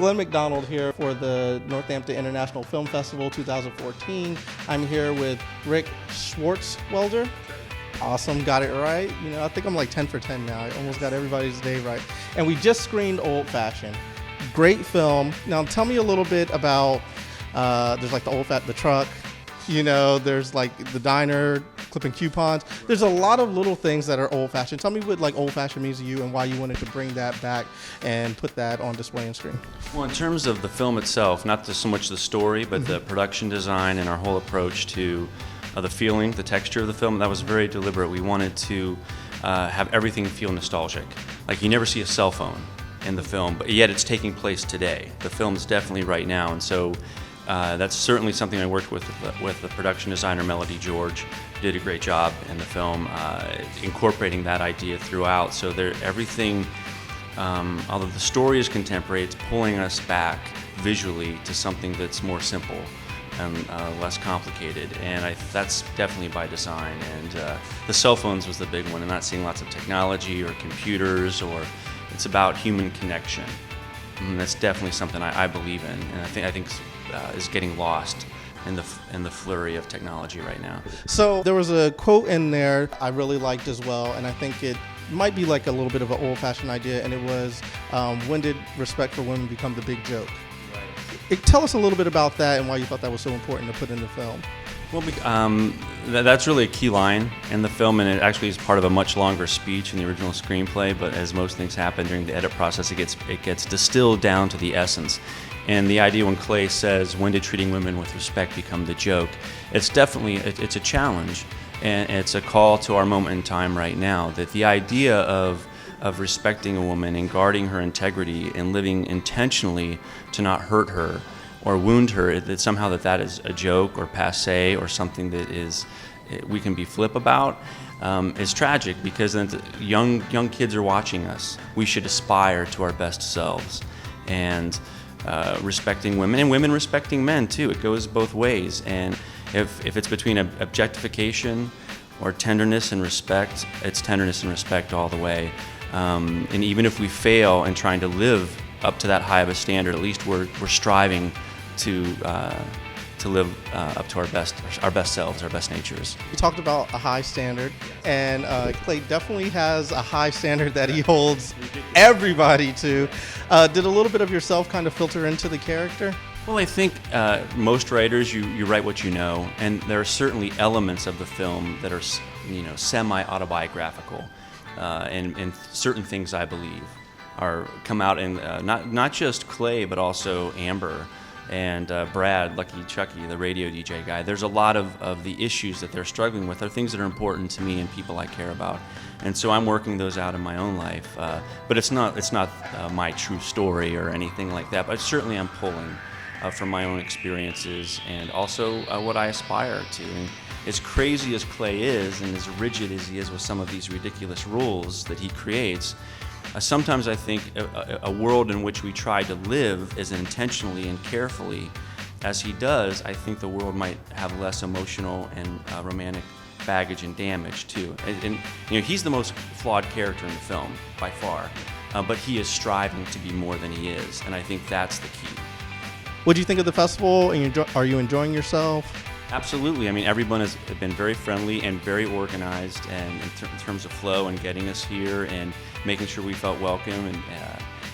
Glenn McDonald here for the Northampton International Film Festival 2014. I'm here with Rik Swartzwelder. Awesome, got it right. You know, I think I'm like 10 for 10 now. I almost got everybody's day right. And we just screened Old Fashioned. Great film. Now tell me a little bit about, there's like the truck, you know, there's like the diner, clipping coupons. There's a lot of little things that are old-fashioned. Tell me what like old-fashioned means to you and why you wanted to bring that back and put that on display and screen. Well, in terms of the film itself, not so much the story, but the production design and our whole approach to the feeling, the texture of the film, that was very deliberate. We wanted to have everything feel nostalgic. Like you never see a cell phone in the film, but yet it's taking place today. The film is definitely right now, and so that's certainly something I worked with the production designer, Melody George. Did a great job in the film, incorporating that idea throughout. So everything, although the story is contemporary, it's pulling us back visually to something that's more simple and less complicated. And that's definitely by design. And the cell phones was the big one, and not seeing lots of technology or computers, or it's about human connection. And that's definitely something I believe in, and I think is getting lost in the flurry of technology right now. So there was a quote in there I really liked as well, and I think it might be like a little bit of an old-fashioned idea, and it was, when did respect for women become the big joke? Right. Tell us a little bit about that and why you thought that was so important to put in the film. Well, that's really a key line in the film, and it actually is part of a much longer speech in the original screenplay, but as most things happen during the edit process, it gets distilled down to the essence. And the idea when Clay says, when did treating women with respect become the joke? It's definitely, it's a challenge, and it's a call to our moment in time right now, that the idea of respecting a woman and guarding her integrity and living intentionally to not hurt her or wound her, that somehow that is a joke or passe or something that we can be flip about, is tragic, because then young kids are watching us. We should aspire to our best selves, and respecting women, and women respecting men too. It goes both ways, and if it's between objectification or tenderness and respect, it's tenderness and respect all the way. And even if we fail in trying to live up to that high of a standard, at least we're striving to live up to our best selves, our best natures. You talked about a high standard, and Clay definitely has a high standard that he holds everybody to. Did a little bit of yourself kind of filter into the character? Well, I think most writers, you write what you know, and there are certainly elements of the film that are, semi-autobiographical, and certain things I believe come out in not just Clay, but also Amber and Brad, Lucky Chucky, the radio DJ guy. There's a lot of the issues that they're struggling with are things that are important to me and people I care about, and so I'm working those out in my own life. But it's not my true story or anything like that. But certainly I'm pulling from my own experiences and also what I aspire to. And as crazy as Clay is, and as rigid as he is with some of these ridiculous rules that he creates, sometimes I think a world in which we try to live as intentionally and carefully as he does, I think the world might have less emotional and romantic baggage and damage too. And he's the most flawed character in the film by far, but he is striving to be more than he is, and I think that's the key. What do you think of the festival? And are you enjoying yourself? Absolutely. I mean, everyone has been very friendly and very organized, and in terms of flow and getting us here and making sure we felt welcome, and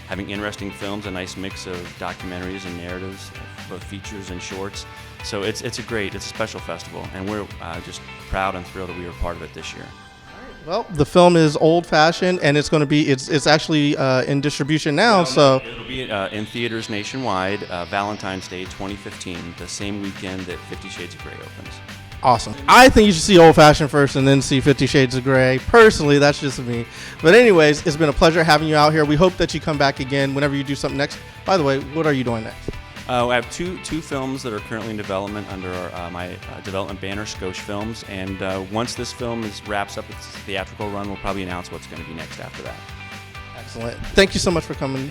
having interesting films, a nice mix of documentaries and narratives, both features and shorts. So it's a special festival, and we're just proud and thrilled that we were part of it this year. Well, the film is Old Fashioned, and it's going to be it's actually in distribution now. So it'll be in theaters nationwide, Valentine's Day 2015, the same weekend that 50 Shades of Grey opens. Awesome. I think you should see Old Fashioned first and then see 50 Shades of Grey. Personally, that's just me. But anyways, it's been a pleasure having you out here. We hope that you come back again whenever you do something next. By the way, what are you doing next? I have two films that are currently in development under my development banner, Skosh Films, and once this film wraps up its theatrical run, we'll probably announce what's going to be next after that. Excellent. Thank you so much for coming.